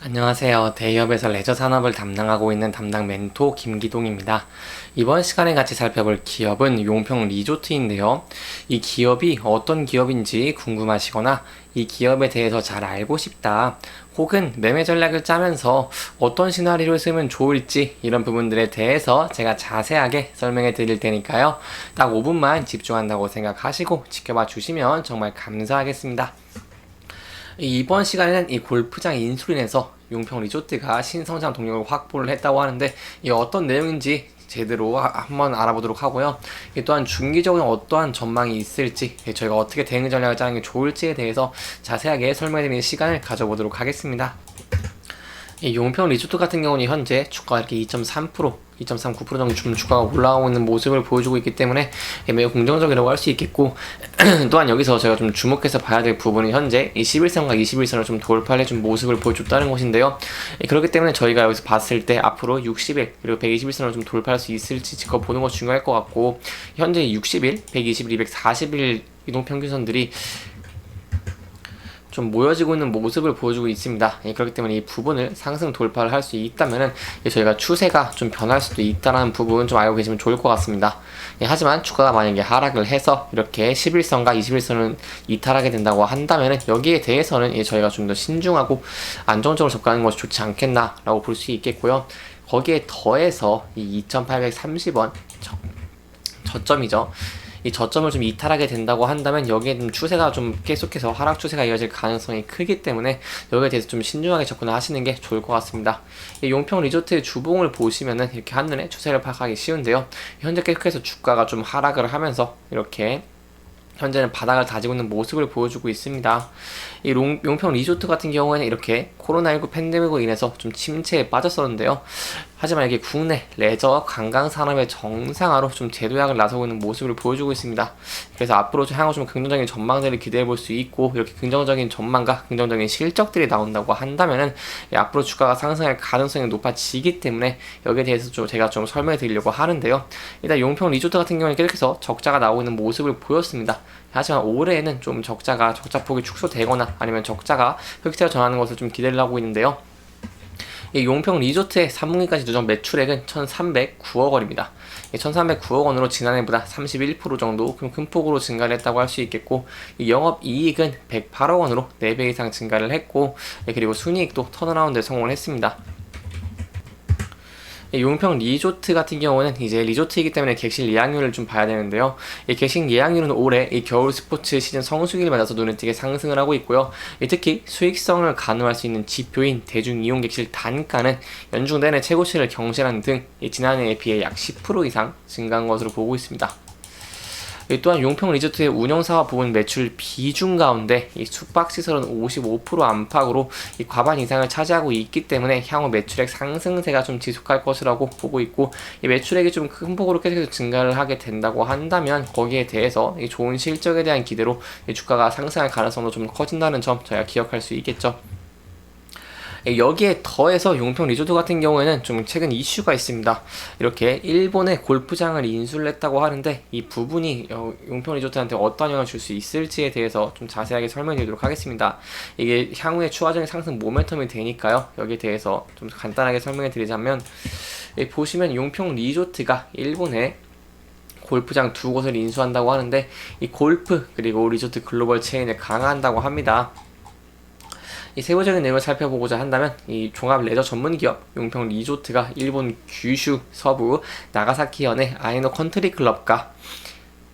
안녕하세요. 대기업에서 레저 산업을 담당하고 있는 담당 멘토 김기동입니다. 이번 시간에 같이 살펴볼 기업은 용평 리조트인데요. 이 기업이 어떤 기업인지 궁금하시거나 이 기업에 대해서 잘 알고 싶다, 혹은 매매 전략을 짜면서 어떤 시나리오를 쓰면 좋을지 이런 부분들에 대해서 제가 자세하게 설명해 드릴 테니까요. 딱 5분만 집중한다고 생각하시고 지켜봐 주시면 정말 감사하겠습니다. 이번 시간에는 이 골프장 인수로 인해서 용평 리조트가 신성장 동력을 확보를 했다고 하는데 이 어떤 내용인지 제대로 한번 알아보도록 하고요. 또한 중기적인 어떠한 전망이 있을지, 저희가 어떻게 대응 전략을 짜는 게 좋을지에 대해서 자세하게 설명해드리는 시간을 가져보도록 하겠습니다. 이 용평 리조트 같은 경우는 현재 주가가 이렇게 2.3%, 2.39% 정도 좀 주가가 올라가고 있는 모습을 보여주고 있기 때문에 매우 긍정적이라고 할 수 있겠고, 또한 여기서 제가 좀 주목해서 봐야 될 부분은 현재 이 11선과 21선을 좀 돌파를 해준 모습을 보여줬다는 것인데요. 그렇기 때문에 저희가 여기서 봤을 때 앞으로 60일 그리고 121선을 좀 돌파할 수 있을지 지켜보는 것이 중요할 것 같고, 현재 60일, 120일, 240일 이동평균선들이 좀 모여지고 있는 모습을 보여주고 있습니다. 그렇기 때문에 이 부분을 상승 돌파를 할 수 있다면은 저희가 추세가 좀 변할 수도 있다는 부분 좀 알고 계시면 좋을 것 같습니다. 하지만 주가가 만약에 하락을 해서 이렇게 11선과 21선을 이탈하게 된다고 한다면은 여기에 대해서는 저희가 좀 더 신중하고 안정적으로 접근하는 것이 좋지 않겠나라고 볼 수 있겠고요. 거기에 더해서 이 2830원 저점이죠. 이 저점을 좀 이탈하게 된다고 한다면 여기에 좀 추세가 좀 계속해서 하락 추세가 이어질 가능성이 크기 때문에 여기에 대해서 좀 신중하게 접근을 하시는 게 좋을 것 같습니다. 이 용평 리조트의 주봉을 보시면은 이렇게 한눈에 추세를 파악하기 쉬운데요. 현재 계속해서 주가가 좀 하락을 하면서 이렇게 현재는 바닥을 다지고 있는 모습을 보여주고 있습니다. 이 용평 리조트 같은 경우에는 이렇게 코로나19 팬데믹으로 인해서 좀 침체에 빠졌었는데요. 하지만 이게 국내 레저 관광 산업의 정상화로 좀 재도약을 나서고 있는 모습을 보여주고 있습니다. 그래서 앞으로 향후 좀 긍정적인 전망들을 기대해 볼 수 있고, 이렇게 긍정적인 전망과 긍정적인 실적들이 나온다고 한다면은 앞으로 주가가 상승할 가능성이 높아지기 때문에 여기에 대해서 좀 제가 좀 설명해 드리려고 하는데요. 일단 용평 리조트 같은 경우는 계속해서 적자가 나오고 있는 모습을 보였습니다. 하지만 올해에는 좀 적자폭이 축소되거나 아니면 적자가 흑자로 전하는 것을 좀 기대를 하고 있는데요. 이 용평 리조트의 3분기까지 누적 매출액은 1,309억 원입니다. 1,309억 원으로 지난해보다 31% 정도 큰 폭으로 증가를 했다고 할 수 있겠고, 영업 이익은 108억 원으로 4배 이상 증가를 했고, 그리고 순이익도 턴어라운드에 성공을 했습니다. 용평 리조트 같은 경우는 이제 리조트이기 때문에 객실 예약률을 좀 봐야 되는데요. 이 객실 예약률은 올해 이 겨울 스포츠 시즌 성수기를 맞아서 눈에 띄게 상승을 하고 있고요. 특히 수익성을 가늠할 수 있는 지표인 대중 이용 객실 단가는 연중 내내 최고치를 경신하는 등 지난해에 비해 약 10% 이상 증가한 것으로 보고 있습니다. 또한 용평 리조트의 운영사업 부분 매출 비중 가운데 이 숙박시설은 55% 안팎으로 이 과반 이상을 차지하고 있기 때문에 향후 매출액 상승세가 좀 지속할 것이라고 보고 있고, 이 매출액이 좀 큰 폭으로 계속해서 증가를 하게 된다고 한다면 거기에 대해서 이 좋은 실적에 대한 기대로 이 주가가 상승할 가능성도 좀 커진다는 점 저희가 기억할 수 있겠죠. 여기에 더해서 용평 리조트 같은 경우에는 좀 최근 이슈가 있습니다. 이렇게 일본의 골프장을 인수를 했다고 하는데 이 부분이 용평 리조트한테 어떤 영향을 줄 수 있을지에 대해서 좀 자세하게 설명해 드리도록 하겠습니다. 이게 향후에 추가적인 상승 모멘텀이 되니까요. 여기에 대해서 좀 간단하게 설명해 드리자면, 보시면 용평 리조트가 일본의 골프장 2곳을 인수한다고 하는데 이 골프 그리고 리조트 글로벌 체인을 강화한다고 합니다. 이 세부적인 내용을 살펴보고자 한다면 이 종합 레저 전문 기업 용평 리조트가 일본 규슈 서부 나가사키현의 아이노 컨트리 클럽과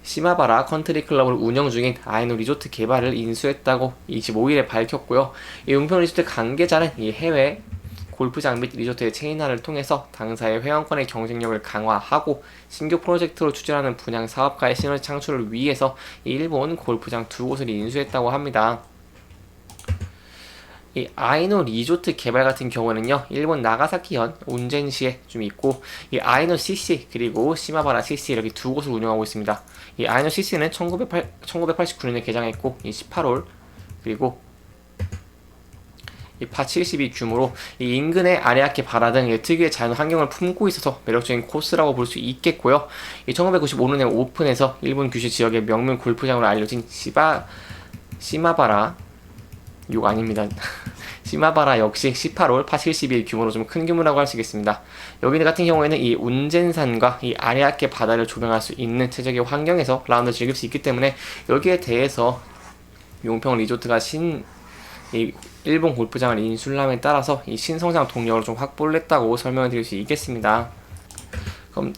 시마바라 컨트리 클럽을 운영 중인 아이노 리조트 개발을 인수했다고 25일에 밝혔고요. 이 용평 리조트 관계자는 이 해외 골프장 및 리조트의 체인화를 통해서 당사의 회원권의 경쟁력을 강화하고 신규 프로젝트로 추진하는 분양 사업가의 시너지 창출을 위해서 일본 골프장 2곳을 인수했다고 합니다. 이 아이노 리조트 개발 같은 경우는요, 일본 나가사키현 온젠시에 좀 있고, 이 아이노 CC 그리고 시마바라 CC 이렇게 2곳을 운영하고 있습니다. 이 아이노 CC는 1989년에 개장했고, 이 18홀 그리고 이 파72 규모로 이 인근의 아레아케 바라 등 특유의 자연 환경을 품고 있어서 매력적인 코스라고 볼 수 있겠고요. 이 1995년에 오픈해서 일본 규슈 지역의 명문 골프장으로 알려진 시마바라 6 아닙니다. 시마바라 역시 18홀 파 71 규모로 좀 큰 규모라고 할 수 있겠습니다. 여기 같은 경우에는 이 운젠산과 이 아리아케 바다를 조경할 수 있는 최적의 환경에서 라운드를 즐길 수 있기 때문에 여기에 대해서 용평 리조트가 이 일본 골프장을 인수함에 따라서 이 신성장 동력을 좀 확보를 했다고 설명을 드릴 수 있겠습니다. 그럼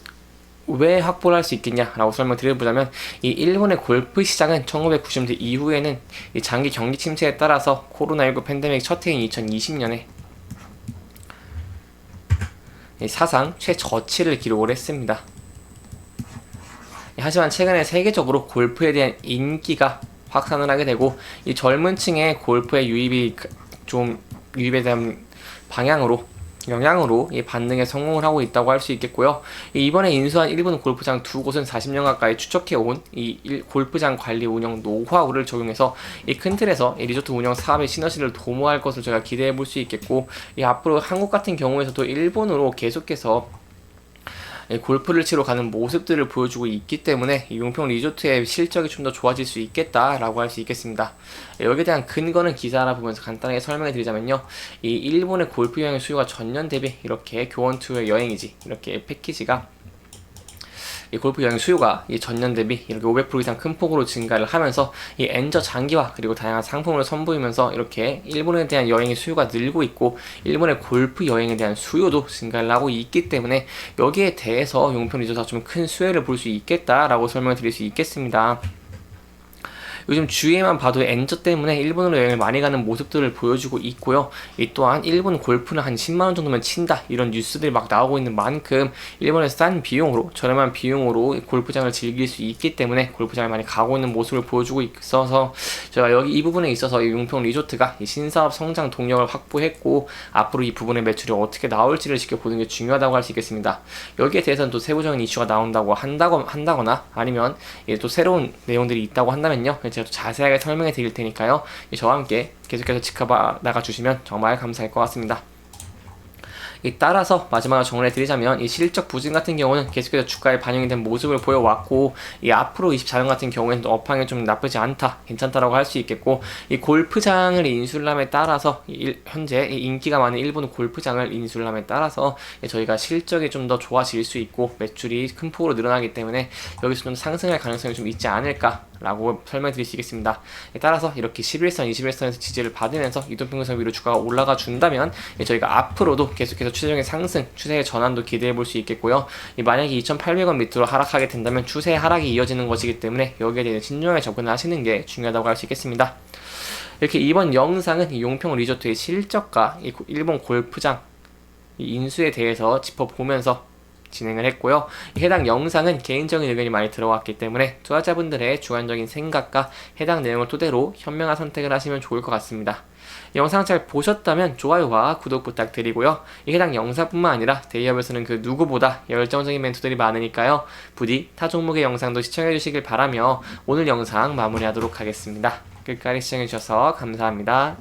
왜 확보를 할 수 있겠냐라고 설명드려보자면 이 일본의 골프 시장은 1990년대 이후에는 이 장기 경기 침체에 따라서 코로나19 팬데믹 첫 해인 2020년에 사상 최저치를 기록을 했습니다. 하지만 최근에 세계적으로 골프에 대한 인기가 확산을 하게 되고 이 젊은 층의 골프의 유입에 대한 영향으로 이 반등에 성공을 하고 있다고 할 수 있겠고요. 이번에 인수한 일본 골프장 두 곳은 40년 가까이 추적해온 이 골프장 관리 운영 노하우를 적용해서 이 큰 틀에서 이 리조트 운영 사업의 시너지를 도모할 것을 제가 기대해 볼 수 있겠고, 앞으로 한국 같은 경우에서도 일본으로 계속해서 골프를 치러 가는 모습들을 보여주고 있기 때문에 이 용평 리조트의 실적이 좀 더 좋아질 수 있겠다라고 할 수 있겠습니다. 여기에 대한 근거는 기사 하나 보면서 간단하게 설명해 드리자면요. 이 일본의 골프 여행 수요가 전년 대비 이렇게 교원 투어 여행이지 이렇게 패키지가 이 골프 여행 수요가 이 전년 대비 이렇게 500% 이상 큰 폭으로 증가를 하면서 이 엔저 장기화 그리고 다양한 상품을 선보이면서 이렇게 일본에 대한 여행의 수요가 늘고 있고 일본의 골프 여행에 대한 수요도 증가를 하고 있기 때문에 여기에 대해서 용평 리조트가 좀 큰 수혜를 볼 수 있겠다라고 설명을 드릴 수 있겠습니다. 요즘 주위에만 봐도 엔저 때문에 일본으로 여행을 많이 가는 모습들을 보여주고 있고요. 이 또한 일본 골프는 한 10만원 정도면 친다 이런 뉴스들이 막 나오고 있는 만큼 일본에서 싼 비용으로 저렴한 비용으로 골프장을 즐길 수 있기 때문에 골프장을 많이 가고 있는 모습을 보여주고 있어서 제가 여기 이 부분에 있어서 이 용평 리조트가 이 신사업 성장 동력을 확보했고 앞으로 이 부분의 매출이 어떻게 나올지를 지켜보는 게 중요하다고 할 수 있겠습니다. 여기에 대해서는 또 세부적인 이슈가 나온다고 한다거나 아니면 또 새로운 내용들이 있다고 한다면요. 제가 또 자세하게 설명해 드릴 테니까요. 저와 함께 계속해서 지켜봐 나가 주시면 정말 감사할 것 같습니다. 따라서 마지막으로 정리해 드리자면 이 실적 부진 같은 경우는 계속해서 주가에 반영이 된 모습을 보여왔고 이 앞으로 24년 같은 경우에는 또 업황이 좀 나쁘지 않다 괜찮다라고 할 수 있겠고 이 골프장을 인수함에 따라서 현재 인기가 많은 일본 골프장을 인수함에 따라서 저희가 실적이 좀 더 좋아질 수 있고 매출이 큰 폭으로 늘어나기 때문에 여기서 좀 상승할 가능성이 좀 있지 않을까 라고 설명드릴 수 있겠습니다. 따라서 이렇게 11선, 21선에서 지지를 받으면서 이동평균선 위로 주가가 올라가 준다면 저희가 앞으로도 계속해서 추세적인 상승, 추세의 전환도 기대해 볼 수 있겠고요. 만약에 2,800원 밑으로 하락하게 된다면 추세의 하락이 이어지는 것이기 때문에 여기에 대해 신중하게 접근을 하시는 게 중요하다고 할 수 있겠습니다. 이렇게 이번 영상은 이 용평 리조트의 실적과 이 일본 골프장 인수에 대해서 짚어보면서 진행을 했고요. 해당 영상은 개인적인 의견이 많이 들어왔기 때문에 투자자분들의 주관적인 생각과 해당 내용을 토대로 현명한 선택을 하시면 좋을 것 같습니다. 영상 잘 보셨다면 좋아요와 구독 부탁드리고요. 해당 영상뿐만 아니라 대기업에서는 그 누구보다 열정적인 멘토들이 많으니까요. 부디 타 종목의 영상도 시청해 주시길 바라며 오늘 영상 마무리하도록 하겠습니다. 끝까지 시청해 주셔서 감사합니다.